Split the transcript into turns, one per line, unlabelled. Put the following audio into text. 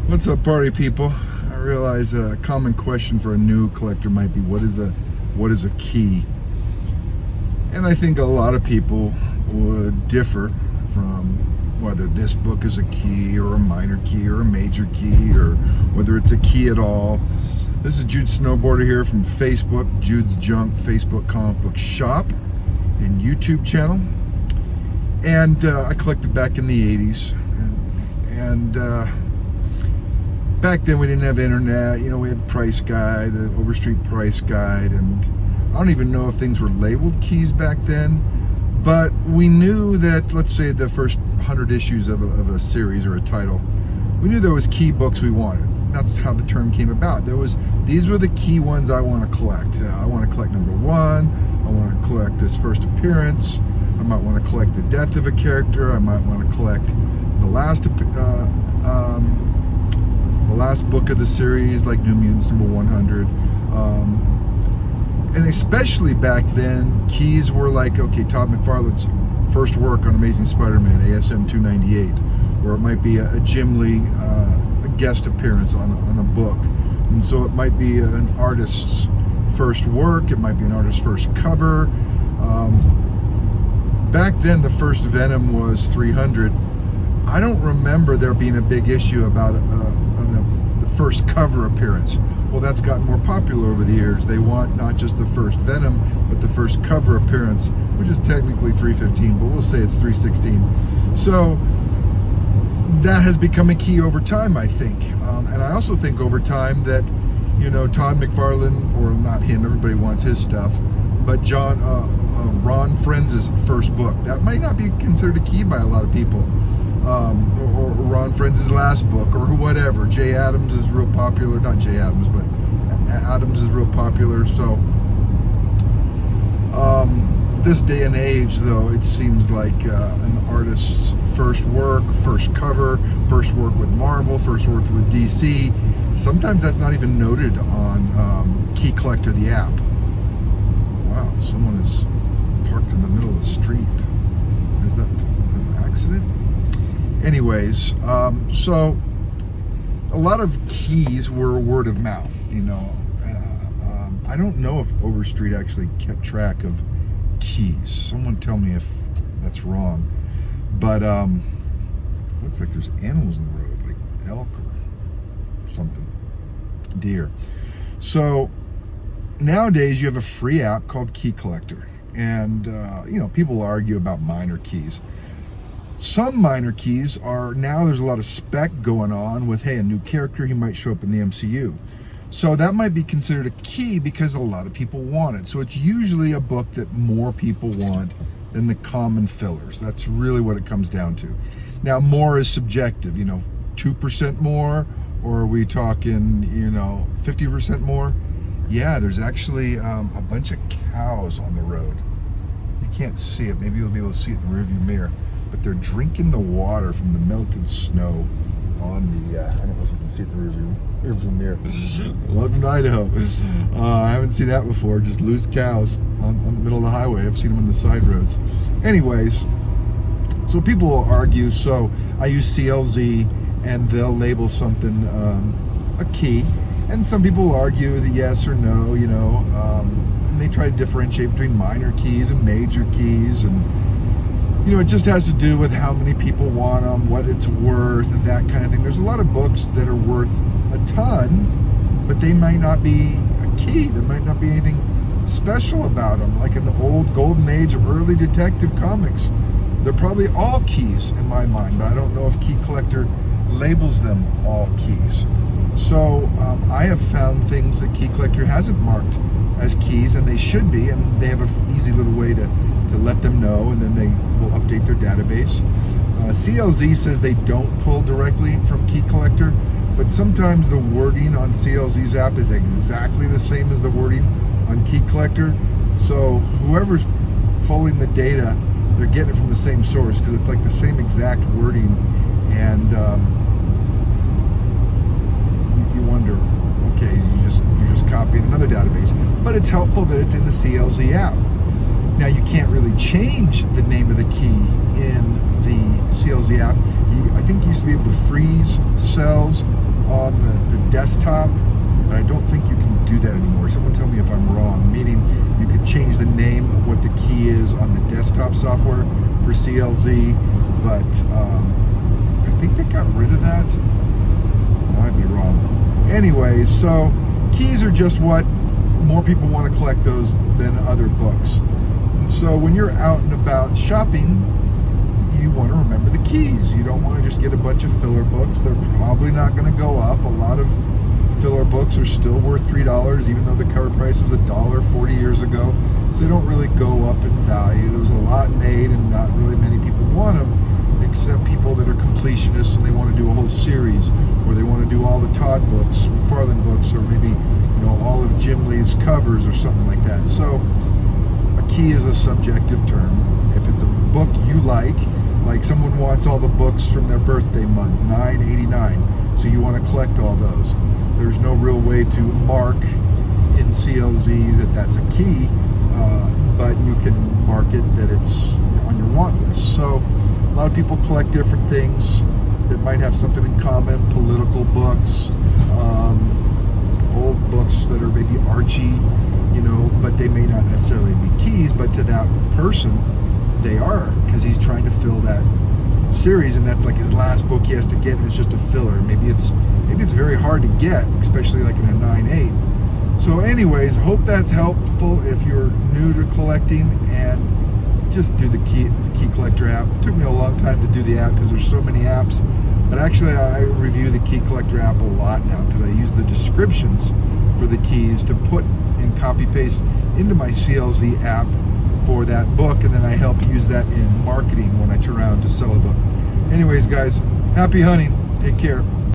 What's up, party people? I realize a common question for a new collector might be, what is a key? And I think a lot of people would differ from whether this book is a key or a minor key or a major key or whether it's a key at all. This is Jude Snowboarder here from Facebook, Jude's Junk Facebook comic book shop and YouTube channel. And I collected back in the 80s. And back then we didn't have internet. You know, we had the price guide, the Overstreet price guide, and I don't even know if things were labeled keys back then, but we knew that, let's say the first 100 issues of a series or a title, we knew there was key books we wanted. That's how the term came about. These were the key ones I want to collect. I want to collect number 1. I want to collect this first appearance. I might want to collect the death of a character. I might want to collect the last book of the series, like New Mutants number 100. And especially back then, keys were like, okay, Todd McFarlane's first work on Amazing Spider-Man, ASM 298, or it might be a Jim Lee a guest appearance on a book. And so it might be an artist's first work, it might be an artist's first cover. Back then, the first Venom was 300. I don't remember there being a big issue about the first cover appearance. Well, that's gotten more popular over the years. They want not just the first Venom, but the first cover appearance, which is technically 315, but we'll say it's 316. So that has become a key over time, I think. And I also think over time that, you know, Todd McFarlane, or not him, everybody wants his stuff, but Ron Frenz's first book, that might not be considered a key by a lot of people. Or Ron Frenz's last book, or whatever. Jay Adams is real popular. Not Jay Adams, but Adams is real popular. So, this day and age, though, it seems like an artist's first work, first cover, first work with Marvel, first work with DC. Sometimes that's not even noted on Key Collector, the app. Wow, someone is parked in the middle of the street. Is that an accident? Anyways, so a lot of keys were word of mouth, you know. I don't know if Overstreet actually kept track of keys. Someone tell me if that's wrong. But looks like there's animals in the road, like elk or something, deer. So nowadays you have a free app called Key Collector, and you know, people argue about minor keys. Some minor keys are, now there's a lot of spec going on with, hey, a new character, he might show up in the MCU. So that might be considered a key because a lot of people want it. So it's usually a book that more people want than the common fillers. That's really what it comes down to. Now, more is subjective, you know, 2% more, or are we talking, you know, 50% more? Yeah, there's actually a bunch of cows on the road. You can't see it. Maybe you'll be able to see it in the rearview mirror. But they're drinking the water from the melted snow on the, I don't know if you can see it in the rearview mirror. Welcome to Idaho. I haven't seen that before, just loose cows on the middle of the highway. I've seen them on the side roads. Anyways, so people will argue, so I use CLZ and they'll label something a key. And some people will argue the yes or no, you know, and they try to differentiate between minor keys and major keys, and you know, it just has to do with how many people want them, what it's worth, that kind of thing. There's a lot of books that are worth a ton, but they might not be a key. There might not be anything special about them, like in the old golden age of early detective comics. They're probably all keys in my mind, but I don't know if Key Collector labels them all keys. So I have found things that Key Collector hasn't marked as keys, and they should be, and they have an easy little way to let them know, and then they will update their database. CLZ says they don't pull directly from Key Collector, but sometimes the wording on CLZ's app is exactly the same as the wording on Key Collector. So whoever's pulling the data, they're getting it from the same source, because it's like the same exact wording, and you wonder, okay, you're just copying another database. But it's helpful that it's in the CLZ app. Now, you can't really change the name of the key in the CLZ app. I think you used to be able to freeze cells on the desktop, but I don't think you can do that anymore. Someone tell me if I'm wrong, meaning you could change the name of what the key is on the desktop software for CLZ, but I think they got rid of that. I might be wrong. Anyways, so keys are just what more people want to collect those than other books. And so when you're out and about shopping, you want to remember the keys. You don't want to just get a bunch of filler books. They're probably not going to go up. A lot of filler books are still worth $3, even though the cover price was $1 40 years ago. So they don't really go up in value. There was a lot made and not really many people want them, except people that are completionists and they want to do a whole series, or they want to do all the Todd books, McFarlane books, or maybe all of Jim Lee's covers or something like that. So a key is a subjective term. If it's a book you like someone wants all the books from their birthday month, 989, so you want to collect all those. There's no real way to mark in CLZ that that's a key, but you can mark it that it's on your want list. So a lot of people collect different things that might have something in common, political books, old books that are maybe Archie, but they may not necessarily be keys, but to that person, they are, because he's trying to fill that series, and that's like his last book he has to get, and it's just a filler. Maybe it's very hard to get, especially like in a 9.8. So anyways, hope that's helpful if you're new to collecting, and just do the key collector app. It took me a long time to do the app because there's so many apps, but actually I review the key collector app a lot now because I use the descriptions for the keys to put and copy paste into my CLZ app for that book, and then I help use that in marketing when I turn around to sell a book. Anyways, guys, happy hunting. Take care.